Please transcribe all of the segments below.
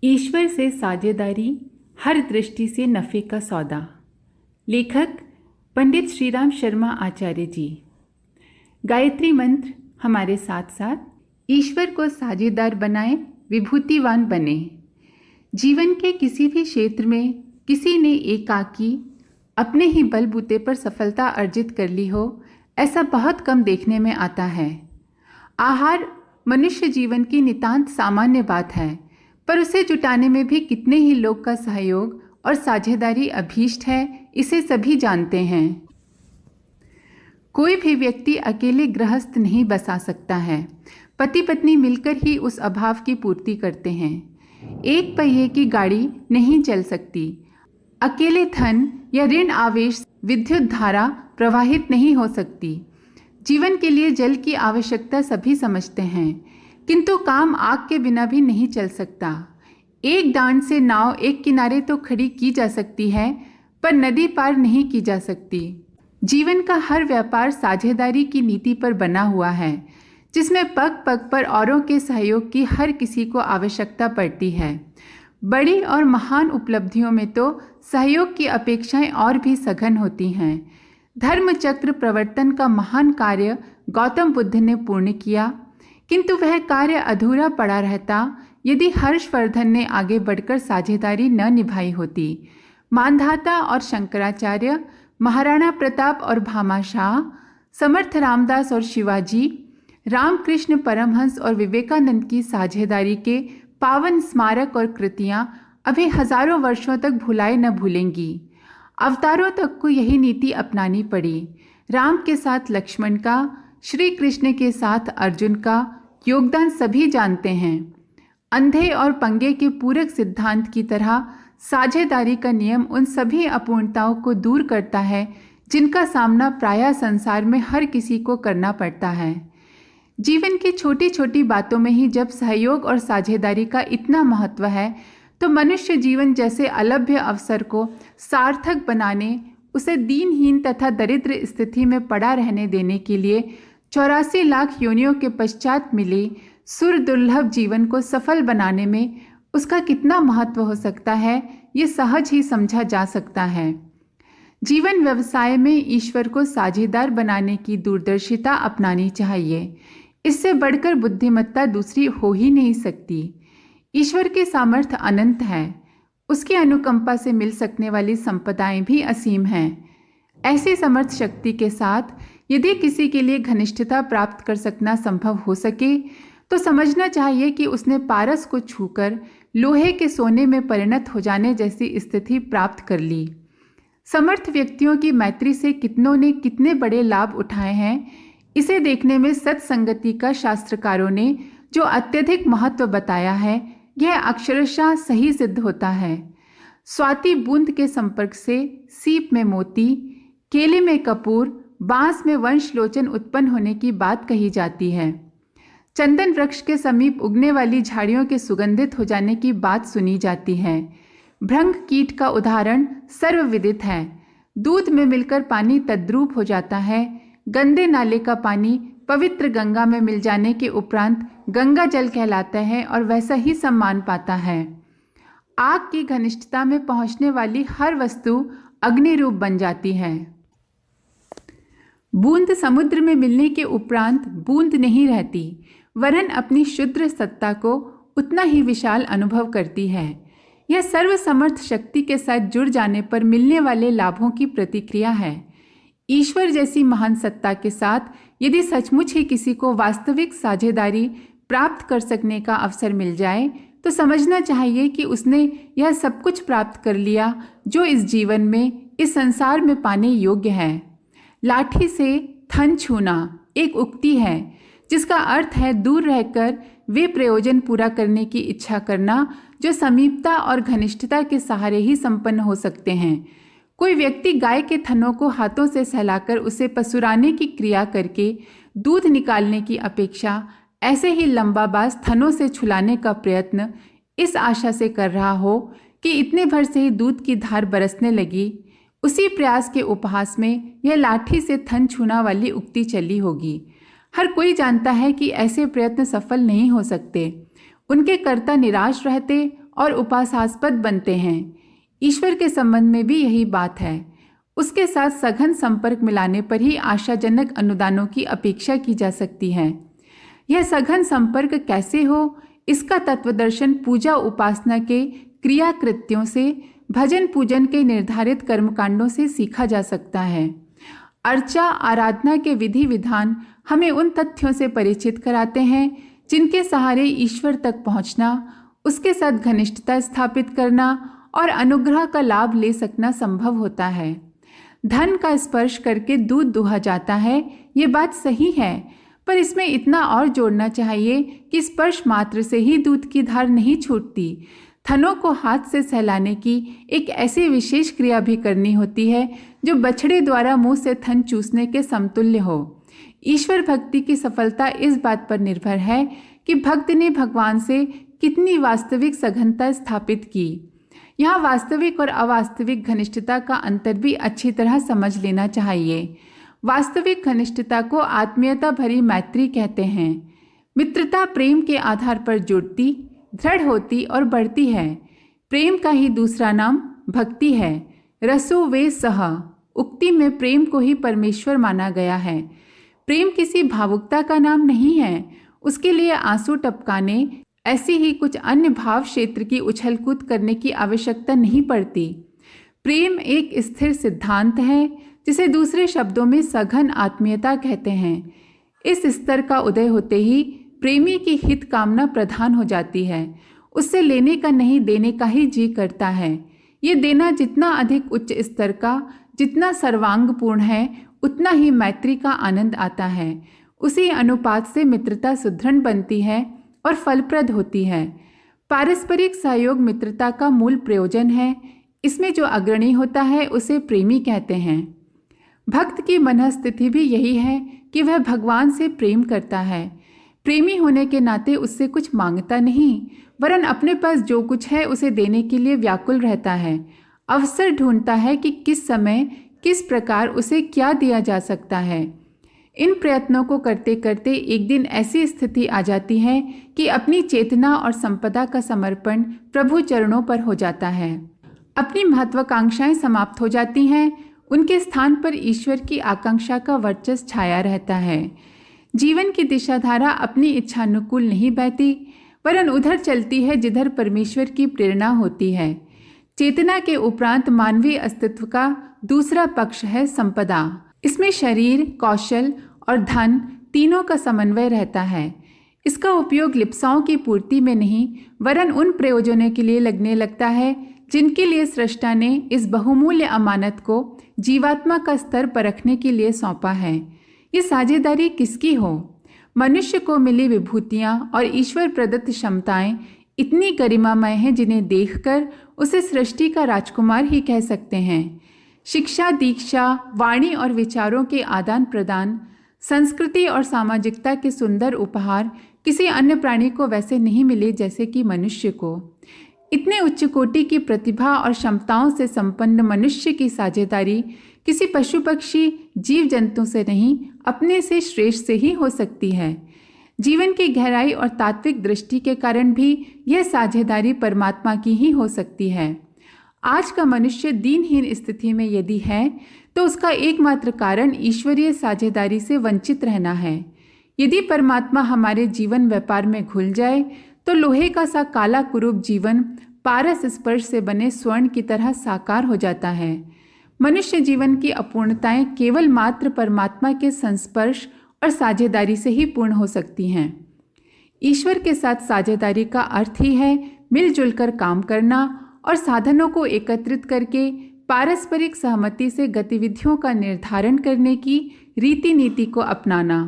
ईश्वर से साझेदारी हर दृष्टि से नफ़े का सौदा। लेखक पंडित श्रीराम शर्मा आचार्य जी। गायत्री मंत्र हमारे साथ साथ ईश्वर को साझेदार बनाएं, विभूतिवान बने। जीवन के किसी भी क्षेत्र में किसी ने एकाकी अपने ही बलबूते पर सफलता अर्जित कर ली हो, ऐसा बहुत कम देखने में आता है। आहार मनुष्य जीवन की नितांत सामान्य बात है, पर उसे जुटाने में भी कितने ही लोग का सहयोग और साझेदारी अभीष्ट है, इसे सभी जानते हैं। कोई भी व्यक्ति अकेले गृहस्थ नहीं बसा सकता है। पति पत्नी मिलकर ही उस अभाव की पूर्ति करते हैं। एक पहिए की गाड़ी नहीं चल सकती। अकेले धन या ऋण आवेश विद्युत धारा प्रवाहित नहीं हो सकती। जीवन के लिए जल की आवश्यकता सभी समझते हैं, किंतु काम आग के बिना भी नहीं चल सकता। एक डांड से नाव एक किनारे तो खड़ी की जा सकती है, पर नदी पार नहीं की जा सकती। जीवन का हर व्यापार साझेदारी की नीति पर बना हुआ है, जिसमें पग पग पर औरों के सहयोग की हर किसी को आवश्यकता पड़ती है। बड़ी और महान उपलब्धियों में तो सहयोग की अपेक्षाएं और भी सघन होती हैं। धर्म चक्र प्रवर्तन का महान कार्य गौतम बुद्ध ने पूर्ण किया, किंतु वह कार्य अधूरा पड़ा रहता यदि हर्षवर्धन ने आगे बढ़कर साझेदारी न निभाई होती। मानधाता और शंकराचार्य, महाराणा प्रताप और भामाशाह, समर्थ रामदास और शिवाजी, रामकृष्ण परमहंस और विवेकानंद की साझेदारी के पावन स्मारक और कृतियां अभी हजारों वर्षों तक भुलाए न भूलेंगी। अवतारों तक को यही नीति अपनानी पड़ी। राम के साथ लक्ष्मण का, श्री कृष्ण के साथ अर्जुन का योगदान सभी जानते हैं। अंधे और पंगे के पूरक सिद्धांत की तरह साझेदारी का नियम उन सभी अपूर्णताओं को दूर करता है जिनका सामना प्रायः संसार में हर किसी को करना पड़ता है। जीवन की छोटी छोटी बातों में ही जब सहयोग और साझेदारी का इतना महत्व है, तो मनुष्य जीवन जैसे अलभ्य अवसर को सार्थक बनाने, उसे दीनहीन तथा दरिद्र स्थिति में पड़ा रहने देने के लिए 84 लाख योनियों के पश्चात मिले सुर दुर्लभ जीवन को सफल बनाने में उसका कितना महत्व हो सकता है, ये सहज ही समझा जा सकता है। जीवन व्यवसाय में ईश्वर को साझेदार बनाने की दूरदर्शिता अपनानी चाहिए। इससे बढ़कर बुद्धिमत्ता दूसरी हो ही नहीं सकती। ईश्वर के सामर्थ्य अनंत है, उसकी अनुकंपा से मिल सकने वाली संपदाएं भी असीम हैं। ऐसी समर्थ शक्ति के साथ यदि किसी के लिए घनिष्ठता प्राप्त कर सकना संभव हो सके, तो समझना चाहिए कि उसने पारस को छूकर लोहे के सोने में परिणत हो जाने जैसी स्थिति प्राप्त कर ली। समर्थ व्यक्तियों की मैत्री से कितनों ने कितने बड़े लाभ उठाए हैं, इसे देखने में सत्संगति का शास्त्रकारों ने जो अत्यधिक महत्व बताया है, यह अक्षरशः सही सिद्ध होता है। स्वाति बूंद के संपर्क से सीप में मोती, केले में कपूर, बांस में वंशलोचन उत्पन्न होने की बात कही जाती है। चंदन वृक्ष के समीप उगने वाली झाड़ियों के सुगंधित हो जाने की बात सुनी जाती है। भृंग कीट का उदाहरण सर्वविदित है। दूध में मिलकर पानी तद्रूप हो जाता है। गंदे नाले का पानी पवित्र गंगा में मिल जाने के उपरांत गंगा जल कहलाता है और वैसा ही सम्मान पाता है। आग की घनिष्ठता में पहुंचने वाली हर वस्तु अग्नि रूप बन जाती है। बूंद समुद्र में मिलने के उपरांत बूंद नहीं रहती, वरन अपनी शुद्र सत्ता को उतना ही विशाल अनुभव करती है। यह सर्वसमर्थ शक्ति के साथ जुड़ जाने पर मिलने वाले लाभों की प्रतिक्रिया है। ईश्वर जैसी महान सत्ता के साथ यदि सचमुच ही किसी को वास्तविक साझेदारी प्राप्त कर सकने का अवसर मिल जाए, तो समझना चाहिए कि उसने यह सब कुछ प्राप्त कर लिया जो इस जीवन में, इस संसार में पाने योग्य है। लाठी से थन छूना एक उक्ति है, जिसका अर्थ है दूर रहकर वे प्रयोजन पूरा करने की इच्छा करना जो समीपता और घनिष्ठता के सहारे ही संपन्न हो सकते हैं। कोई व्यक्ति गाय के थनों को हाथों से सहलाकर उसे पसुराने की क्रिया करके दूध निकालने की अपेक्षा ऐसे ही लंबा बाज थनों से छुलाने का प्रयत्न इस आशा से कर रहा हो कि इतने भर से ही दूध की धार बरसने लगी, उसी प्रयास के उपहास में यह लाठी से थन छूना वाली उक्ति चली होगी। हर कोई जानता है कि ऐसे प्रयत्न सफल नहीं हो सकते। उनके कर्ता निराश रहते और उपासास्पद बनते हैं। ईश्वर के संबंध में भी यही बात है। उसके साथ सघन संपर्क मिलाने पर ही आशाजनक अनुदानों की अपेक्षा की जा सकती है। यह सघन संपर्क कैसे हो, इसका तत्वदर्शन पूजा उपासना के क्रिया कृत्यों से, भजन पूजन के निर्धारित कर्मकांडों से सीखा जा सकता है। अर्चा आराधना के विधि विधान हमें उन तथ्यों से परिचित कराते हैं जिनके सहारे ईश्वर तक पहुंचना, उसके साथ घनिष्ठता स्थापित करना और अनुग्रह का लाभ ले सकना संभव होता है। धन का स्पर्श करके दूध दुहा जाता है, ये बात सही है, पर इसमें इतना और जोड़ना चाहिए कि स्पर्श मात्र से ही दूध की धार नहीं छूटती। थनों को हाथ से सहलाने की एक ऐसी विशेष क्रिया भी करनी होती है जो बछड़े द्वारा मुंह से थन चूसने के समतुल्य हो। ईश्वर भक्ति की सफलता इस बात पर निर्भर है कि भक्त ने भगवान से कितनी वास्तविक सघनता स्थापित की। यहाँ वास्तविक और अवास्तविक घनिष्ठता का अंतर भी अच्छी तरह समझ लेना चाहिए। वास्तविक घनिष्ठता को आत्मीयता भरी मैत्री कहते हैं। मित्रता प्रेम के आधार पर जुड़ती, दृढ़ होती और बढ़ती है। प्रेम का ही दूसरा नाम भक्ति है। रसो वे सह उक्ति में प्रेम को ही परमेश्वर माना गया है। प्रेम किसी भावुकता का नाम नहीं है। उसके लिए आंसू टपकाने, ऐसी ही कुछ अन्य भाव क्षेत्र की उछल कूद करने की आवश्यकता नहीं पड़ती। प्रेम एक स्थिर सिद्धांत है जिसे दूसरे शब्दों में सघन आत्मीयता कहते हैं। इस स्तर का उदय होते ही प्रेमी की हित कामना प्रधान हो जाती है। उससे लेने का नहीं, देने का ही जी करता है। ये देना जितना अधिक उच्च स्तर का, जितना सर्वांगपूर्ण है, उतना ही मैत्री का आनंद आता है। उसी अनुपात से मित्रता सुदृढ़ बनती है और फलप्रद होती है। पारस्परिक सहयोग मित्रता का मूल प्रयोजन है। इसमें जो अग्रणी होता है उसे प्रेमी कहते हैं। भक्त की मनःस्थिति भी यही है कि वह भगवान से प्रेम करता है। प्रेमी होने के नाते उससे कुछ मांगता नहीं, वरन अपने पास जो कुछ है उसे देने के लिए व्याकुल रहता है। अवसर ढूंढता है कि किस समय, किस प्रकार उसे क्या दिया जा सकता है। इन प्रयत्नों को करते करते एक दिन ऐसी स्थिति आ जाती है कि अपनी चेतना और संपदा का समर्पण प्रभु चरणों पर हो जाता है। अपनी महत्वाकांक्षाएं समाप्त हो जाती हैं, उनके स्थान पर ईश्वर की आकांक्षा का वर्चस्व छाया रहता है। जीवन की दिशाधारा अपनी इच्छानुकूल नहीं बहती, वरन उधर चलती है जिधर परमेश्वर की प्रेरणा होती है। चेतना के उपरांत मानवीय अस्तित्व का दूसरा पक्ष है संपदा। इसमें शरीर, कौशल और धन तीनों का समन्वय रहता है। इसका उपयोग लिप्साओं की पूर्ति में नहीं, वरन उन प्रयोजनों के लिए लगने लगता है जिनके लिए सृष्टा ने इस बहुमूल्य अमानत को जीवात्मा का स्तर परखने के लिए सौंपा है। ये साझेदारी किसकी हो? मनुष्य को मिली विभूतियाँ और ईश्वर प्रदत्त क्षमताएं इतनी गरिमामय हैं जिन्हें देखकर उसे सृष्टि का राजकुमार ही कह सकते हैं। शिक्षा, दीक्षा, वाणी और विचारों के आदान प्रदान, संस्कृति और सामाजिकता के सुंदर उपहार किसी अन्य प्राणी को वैसे नहीं मिले जैसे कि मनुष्य को। इतने उच्च कोटि की प्रतिभा और क्षमताओं से संपन्न मनुष्य की साझेदारी किसी पशु पक्षी जीव जंतु से नहीं, अपने से श्रेष्ठ से ही हो सकती है। जीवन की गहराई और तात्विक दृष्टि के कारण भी यह साझेदारी परमात्मा की ही हो सकती है। आज का मनुष्य दीनहीन स्थिति में यदि है तो उसका एकमात्र कारण ईश्वरीय साझेदारी से वंचित रहना है। यदि परमात्मा हमारे जीवन व्यापार में घुल जाए तो लोहे का सा काला कुरूप जीवन पारस स्पर्श से बने स्वर्ण की तरह साकार हो जाता है। मनुष्य जीवन की अपूर्णताएं केवल मात्र परमात्मा के संस्पर्श और साझेदारी से ही पूर्ण हो सकती हैं। ईश्वर के साथ साझेदारी का अर्थ ही है मिलजुल कर काम करना और साधनों को एकत्रित करके पारस्परिक सहमति से गतिविधियों का निर्धारण करने की रीति नीति को अपनाना।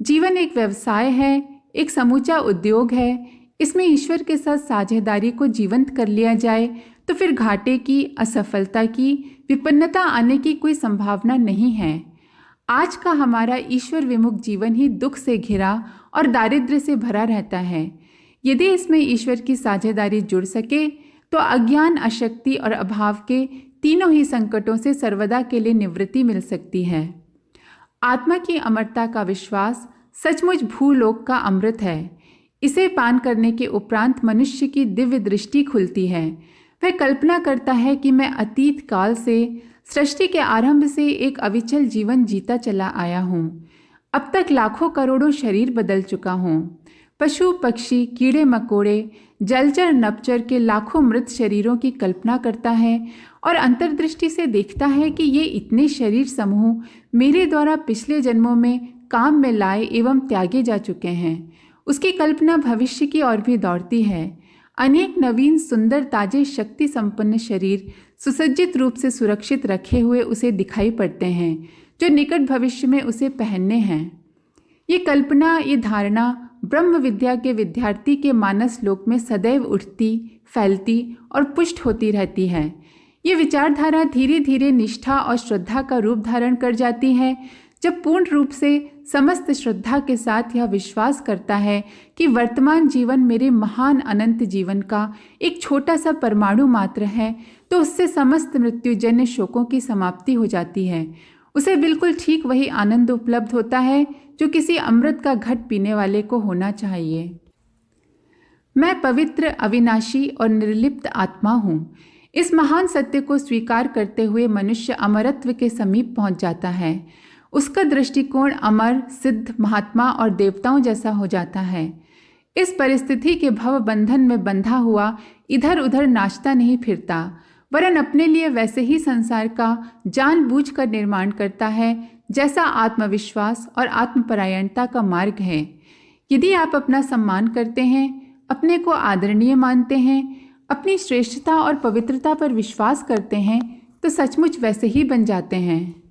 जीवन एक व्यवसाय है, एक समूचा उद्योग है। इसमें ईश्वर के साथ साझेदारी को जीवंत कर लिया जाए तो फिर घाटे की, असफलता की, विपन्नता आने की कोई संभावना नहीं है। आज का हमारा ईश्वर विमुख जीवन ही दुख से घिरा और दारिद्र्य से भरा रहता है। यदि इसमें ईश्वर की साझेदारी जुड़ सके तो अज्ञान, अशक्ति और अभाव के तीनों ही संकटों से सर्वदा के लिए निवृत्ति मिल सकती है। आत्मा की अमरता का विश्वास सचमुच भूलोक का अमृत है। इसे पान करने के उपरांत मनुष्य की दिव्य दृष्टि खुलती है। वह कल्पना करता है कि मैं अतीत काल से, सृष्टि के आरंभ से एक अविचल जीवन जीता चला आया हूँ। अब तक लाखों करोड़ों शरीर बदल चुका हूँ। पशु पक्षी, कीड़े मकोड़े, जलचर नभचर के लाखों मृत शरीरों की कल्पना करता है और अंतर्दृष्टि से देखता है कि ये इतने शरीर समूह मेरे द्वारा पिछले जन्मों में काम में लाए एवं त्यागे जा चुके हैं। उसकी कल्पना भविष्य की ओर भी दौड़ती है। अनेक नवीन सुंदर ताजे शक्ति संपन्न शरीर सुसज्जित रूप से सुरक्षित रखे हुए उसे दिखाई पड़ते हैं, जो निकट भविष्य में उसे पहनने हैं। ये कल्पना, ये धारणा ब्रह्म विद्या के विद्यार्थी के मानस लोक में सदैव उठती, फैलती और पुष्ट होती रहती है। ये विचारधारा धीरे धीरे निष्ठा और श्रद्धा का रूप धारण कर जाती है, जब पूर्ण रूप से समस्त श्रद्धा के साथ यह विश्वास करता है कि वर्तमान जीवन मेरे महान अनंत जीवन का एक छोटा सा परमाणु मात्र है, तो उससे समस्त मृत्युजन्य शोकों की समाप्ति हो जाती है। उसे बिल्कुल ठीक वही आनंद उपलब्ध होता है जो किसी अमृत का घट पीने वाले को होना चाहिए। मैं पवित्र, अविनाशी और निर्लिप्त आत्मा हूँ। इस महान सत्य को स्वीकार करते हुए मनुष्य अमरत्व के समीप पहुँच जाता है। उसका दृष्टिकोण अमर, सिद्ध, महात्मा और देवताओं जैसा हो जाता है। इस परिस्थिति के भव बंधन में बंधा हुआ इधर उधर नाचता नहीं फिरता, वरन अपने लिए वैसे ही संसार का जानबूझकर निर्माण करता है जैसा आत्मविश्वास और आत्मपरायणता का मार्ग है। यदि आप अपना सम्मान करते हैं, अपने को आदरणीय मानते हैं, अपनी श्रेष्ठता और पवित्रता पर विश्वास करते हैं, तो सचमुच वैसे ही बन जाते हैं।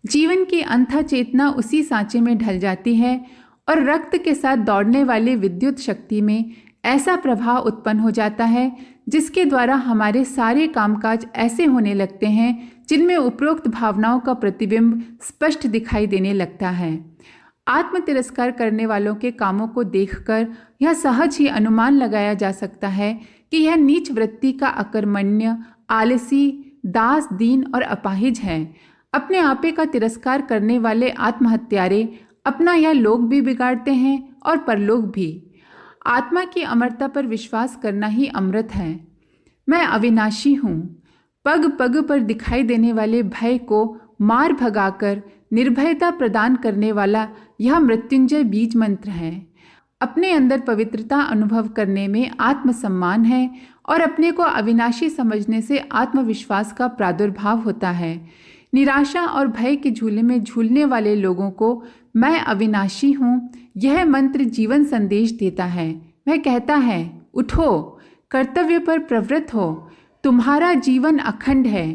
जीवन की अंतः चेतना उसी सांचे में ढल जाती है और रक्त के साथ दौड़ने वाली विद्युत शक्ति में ऐसा प्रवाह उत्पन्न हो जाता है जिसके द्वारा हमारे सारे कामकाज ऐसे होने लगते हैं जिनमें उपरोक्त भावनाओं का प्रतिबिंब स्पष्ट दिखाई देने लगता है। आत्म तिरस्कार करने वालों के कामों को देखकर यह सहज ही अनुमान लगाया जा सकता है कि यह नीच वृत्ति का अकर्मण्य, आलसी, दास, दीन और अपाहिज है। अपने आपे का तिरस्कार करने वाले आत्महत्यारे अपना यह लोक भी बिगाड़ते हैं और परलोक भी। आत्मा की अमरता पर विश्वास करना ही अमृत है। मैं अविनाशी हूँ। पग पग पर दिखाई देने वाले भय को मार भगाकर निर्भयता प्रदान करने वाला यह मृत्युंजय बीज मंत्र है। अपने अंदर पवित्रता अनुभव करने में आत्मसम्मान है और अपने को अविनाशी समझने से आत्मविश्वास का प्रादुर्भाव होता है। निराशा और भय के झूले में झूलने वाले लोगों को मैं अविनाशी हूँ यह मंत्र जीवन संदेश देता है। वह कहता है, उठो, कर्तव्य पर प्रवृत्त हो, तुम्हारा जीवन अखंड है।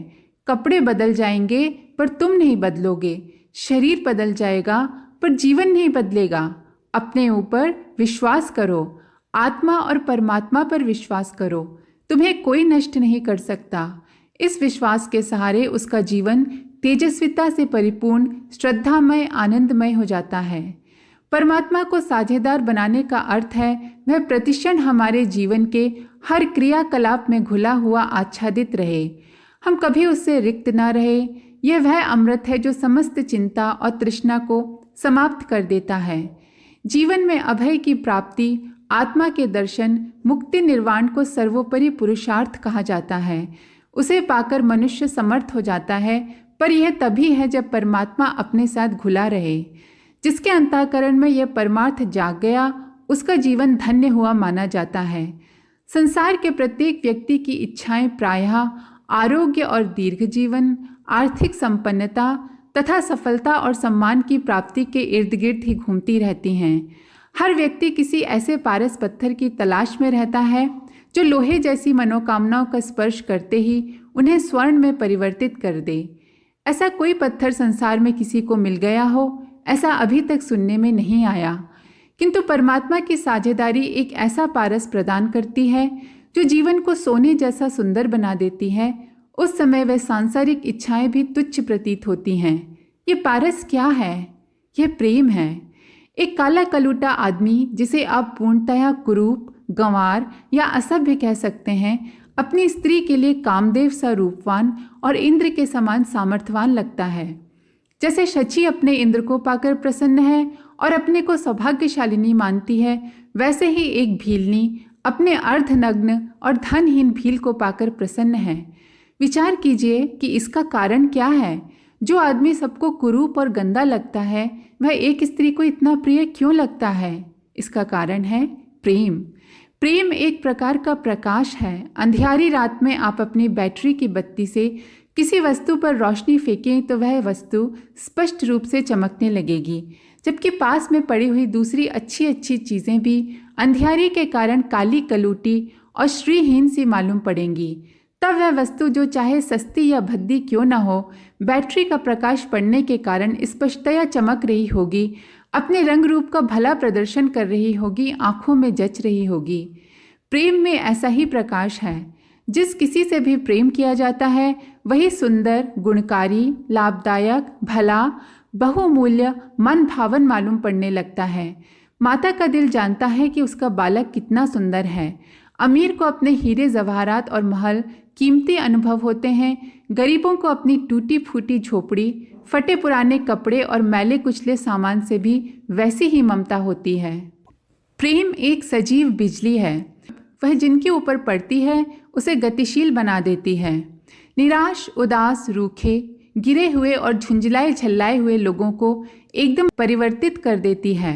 कपड़े बदल जाएंगे पर तुम नहीं बदलोगे, शरीर बदल जाएगा पर जीवन नहीं बदलेगा। अपने ऊपर विश्वास करो, आत्मा और परमात्मा पर विश्वास करो, तुम्हें कोई नष्ट नहीं कर सकता। इस विश्वास के सहारे उसका जीवन तेजस्विता से परिपूर्ण, श्रद्धामय, आनंदमय हो जाता है। परमात्मा को साझेदार बनाने का अर्थ है वह प्रतिक्षण हमारे जीवन के हर क्रियाकलाप में घुला हुआ आच्छादित रहे, हम कभी उससे रिक्त न रहे। यह वह अमृत है जो समस्त चिंता और तृष्णा को समाप्त कर देता है। जीवन में अभय की प्राप्ति, आत्मा के दर्शन, मुक्ति, निर्वाण को सर्वोपरि पुरुषार्थ कहा जाता है। उसे पाकर मनुष्य समर्थ हो जाता है, पर यह तभी है जब परमात्मा अपने साथ घुला रहे। जिसके अंतःकरण में यह परमार्थ जाग गया, उसका जीवन धन्य हुआ माना जाता है। संसार के प्रत्येक व्यक्ति की इच्छाएं प्रायः आरोग्य और दीर्घ जीवन, आर्थिक संपन्नता तथा सफलता और सम्मान की प्राप्ति के इर्द गिर्द ही घूमती रहती हैं। हर व्यक्ति किसी ऐसे पारस पत्थर की तलाश में रहता है जो लोहे जैसी मनोकामनाओं का स्पर्श करते ही उन्हें स्वर्ण में परिवर्तित कर दे। ऐसा कोई पत्थर संसार में किसी को मिल गया हो, ऐसा अभी तक सुनने में नहीं आया। किंतु परमात्मा की साझेदारी एक ऐसा पारस प्रदान करती है जो जीवन को सोने जैसा सुंदर बना देती है। उस समय वह सांसारिक इच्छाएं भी तुच्छ प्रतीत होती हैं। ये पारस क्या है? यह प्रेम है। एक काला कलूटा आदमी, जिसे आप पूर्णतया कुरूप, गंवार या असभ्य कह सकते हैं, अपनी स्त्री के लिए कामदेव सा रूपवान और इंद्र के समान सामर्थ्यवान लगता है। जैसे शची अपने इंद्र को पाकर प्रसन्न है और अपने को सौभाग्यशालिनी मानती है, वैसे ही एक भीलनी अपने अर्धनग्न और धनहीन भील को पाकर प्रसन्न है। विचार कीजिए कि इसका कारण क्या है। जो आदमी सबको कुरूप और गंदा लगता है, वह एक स्त्री को इतना प्रिय क्यों लगता है? इसका कारण है प्रेम। प्रेम एक प्रकार का प्रकाश है। अंधियारी रात में आप अपनी बैटरी की बत्ती से किसी वस्तु पर रोशनी फेंकें तो वह वस्तु स्पष्ट रूप से चमकने लगेगी, जबकि पास में पड़ी हुई दूसरी अच्छी अच्छी चीज़ें भी अंधियारी के कारण काली कलूटी और श्रीहीन सी मालूम पड़ेंगी। तब वह वस्तु जो चाहे सस्ती या भद्दी क्यों न हो, बैटरी का प्रकाश पड़ने के कारण स्पष्टतया चमक रही होगी, अपने रंग रूप का भला प्रदर्शन कर रही होगी, आंखों में जच रही होगी। प्रेम में ऐसा ही प्रकाश है। जिस किसी से भी प्रेम किया जाता है वही सुंदर, गुणकारी, लाभदायक, भला, बहुमूल्य, मन भावन मालूम पड़ने लगता है। माता का दिल जानता है कि उसका बालक कितना सुंदर है। अमीर को अपने हीरे जवाहरात और महल कीमती अनुभव होते हैं। गरीबों को अपनी टूटी फूटी झोपड़ी, फटे पुराने कपड़े और मैले कुचले सामान से भी वैसी ही ममता होती है। प्रेम एक सजीव बिजली है। वह जिनके ऊपर पड़ती है उसे गतिशील बना देती है। निराश, उदास, रूखे, गिरे हुए और झुंझलाए झल्लाए हुए लोगों को एकदम परिवर्तित कर देती है।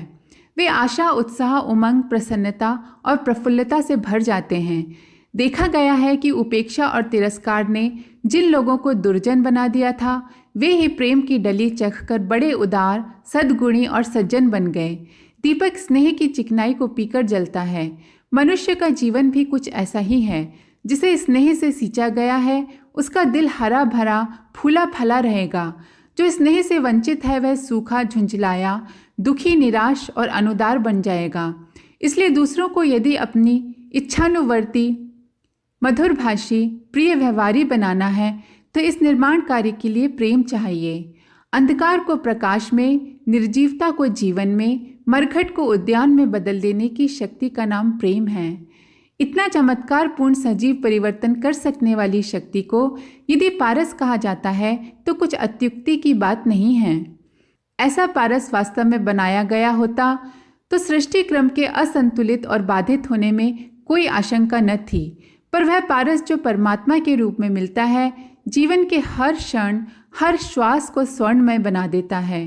वे आशा, उत्साह, उमंग, प्रसन्नता और प्रफुल्लता से भर जाते हैं। देखा गया है कि उपेक्षा और तिरस्कार ने जिन लोगों को दुर्जन बना दिया था, वे ही प्रेम की डली चखकर बड़े उदार, सद्गुणी और सज्जन बन गए। दीपक स्नेह की चिकनाई को पीकर जलता है। मनुष्य का जीवन भी कुछ ऐसा ही है। जिसे स्नेह से सींचा गया है उसका दिल हरा भरा, फूला फला रहेगा। जो स्नेह से वंचित है वह सूखा, झुंझलाया, दुखी, निराश और अनुदार बन जाएगा। इसलिए दूसरों को यदि अपनी इच्छानुवर्ती, मधुरभाषी, प्रिय व्यवहारी बनाना है तो इस निर्माण कार्य के लिए प्रेम चाहिए। अंधकार को प्रकाश में, निर्जीवता को जीवन में, मरघट को उद्यान में बदल देने की शक्ति का नाम प्रेम है। इतना चमत्कारपूर्ण सजीव परिवर्तन कर सकने वाली शक्ति को यदि पारस कहा जाता है तो कुछ अत्युक्ति की बात नहीं है। ऐसा पारस वास्तव में बनाया गया होता तो सृष्टि क्रम के असंतुलित और बाधित होने में कोई आशंका न थी। पर वह पारस जो परमात्मा के रूप में मिलता है, जीवन के हर क्षण, हर श्वास को स्वर्णमय बना देता है।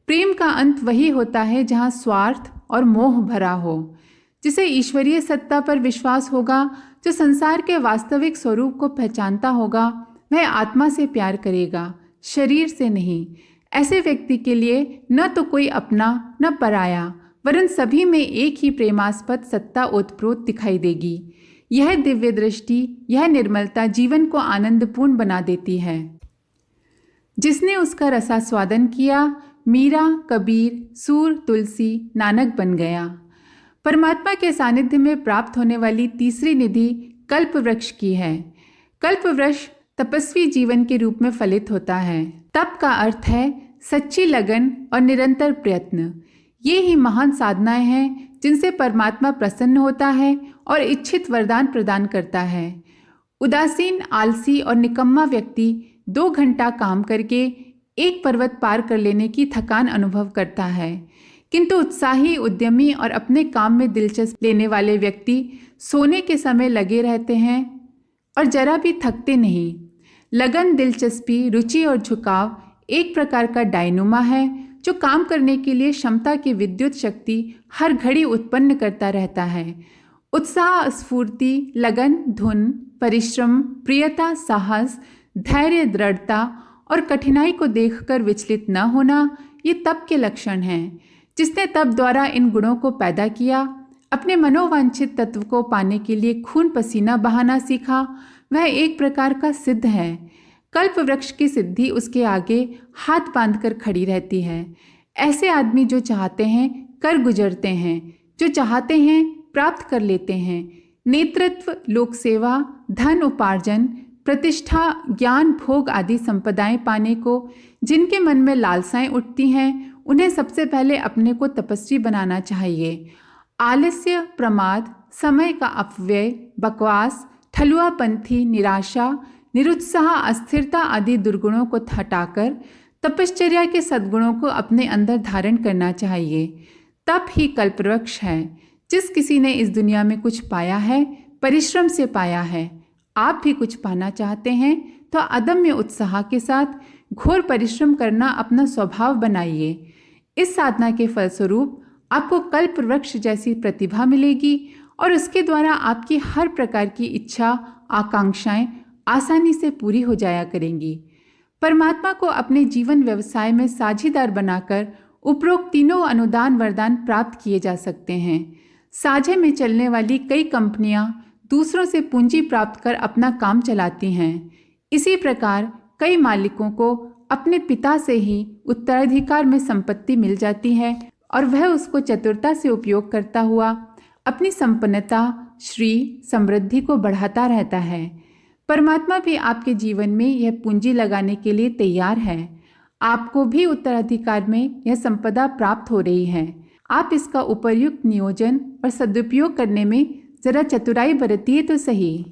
प्रेम का अंत वही होता है जहाँ स्वार्थ और मोह भरा हो। जिसे ईश्वरीय सत्ता पर विश्वास होगा, जो संसार के वास्तविक स्वरूप को पहचानता होगा, वह आत्मा से प्यार करेगा, शरीर से नहीं। ऐसे व्यक्ति के लिए न तो कोई अपना न पराया, वरन सभी में एक ही प्रेमास्पद सत्ता ओतप्रोत दिखाई देगी। यह दिव्य दृष्टि, यह निर्मलता जीवन को आनंदपूर्ण बना देती है। जिसने उसका रसास्वादन किया, मीरा, कबीर, सूर, तुलसी, नानक बन गया। परमात्मा के सानिध्य में प्राप्त होने वाली तीसरी निधि कल्प वृक्ष की है। कल्प वृक्ष तपस्वी जीवन के रूप में फलित होता है। तप का अर्थ है सच्ची लगन और निरंतर प्रयत्न। ये ही महान साधनाएं हैं जिनसे परमात्मा प्रसन्न होता है और इच्छित वरदान प्रदान करता है। उदासीन, आलसी और निकम्मा व्यक्ति 2 घंटा काम करके एक पर्वत पार कर लेने की थकान अनुभव करता है, किंतु उत्साही, उद्यमी और अपने काम में दिलचस्पी लेने वाले व्यक्ति सोने के समय लगे रहते हैं और जरा भी थकते नहीं। लगन, दिलचस्पी, रुचि और झुकाव एक प्रकार का डायनुमा है जो काम करने के लिए क्षमता की विद्युत शक्ति हर घड़ी उत्पन्न करता रहता है। उत्साह, स्फूर्ति, लगन, धुन, परिश्रम, प्रियता, साहस, धैर्य, दृढ़ता और कठिनाई को देखकर विचलित न होना, ये तप के लक्षण हैं। जिसने तप द्वारा इन गुणों को पैदा किया, अपने मनोवांछित तत्व को पाने के लिए खून पसीना बहाना सीखा, वह एक प्रकार का सिद्ध है। कल्प वृक्ष की सिद्धि उसके आगे हाथ बांधकर खड़ी रहती है। ऐसे आदमी जो चाहते हैं कर गुजरते हैं, जो चाहते हैं प्राप्त कर लेते हैं। नेतृत्व, लोक सेवा, धन उपार्जन, प्रतिष्ठा, ज्ञान, भोग आदि संपदाएं पाने को जिनके मन में लालसाएं उठती हैं, उन्हें सबसे पहले अपने को तपस्वी बनाना चाहिए। आलस्य, प्रमाद, समय का अपव्यय, बकवास, ठलुआपंथी, निराशा, निरुत्साह, अस्थिरता आदि दुर्गुणों को हटाकर तपश्चर्या के सद्गुणों को अपने अंदर धारण करना चाहिए। तप ही कल्पवृक्ष है। जिस किसी ने इस दुनिया में कुछ पाया है, परिश्रम से पाया है। आप भी कुछ पाना चाहते हैं तो अदम्य उत्साह के साथ घोर परिश्रम करना अपना स्वभाव बनाइए। इस साधना के फलस्वरूप आपको कल्प वृक्ष जैसी प्रतिभा मिलेगी और उसके द्वारा आपकी हर प्रकार की इच्छा, आकांक्षाएं आसानी से पूरी हो जाया करेंगी। परमात्मा को अपने जीवन व्यवसाय में साझीदार बनाकर उपरोक्त तीनों अनुदान वरदान प्राप्त किए जा सकते हैं। साझे में चलने वाली कई कंपनियां दूसरों से पूंजी प्राप्त कर अपना काम चलाती हैं। इसी प्रकार कई मालिकों को अपने पिता से ही उत्तराधिकार में संपत्ति मिल जाती है और वह उसको चतुरता से उपयोग करता हुआ अपनी संपन्नता, श्री, समृद्धि को बढ़ाता रहता है। परमात्मा भी आपके जीवन में यह पूंजी लगाने के लिए तैयार है। आपको भी उत्तराधिकार में यह संपदा प्राप्त हो रही है। आप इसका उपयुक्त नियोजन और सदुपयोग करने में जरा चतुराई बरतिए तो सही।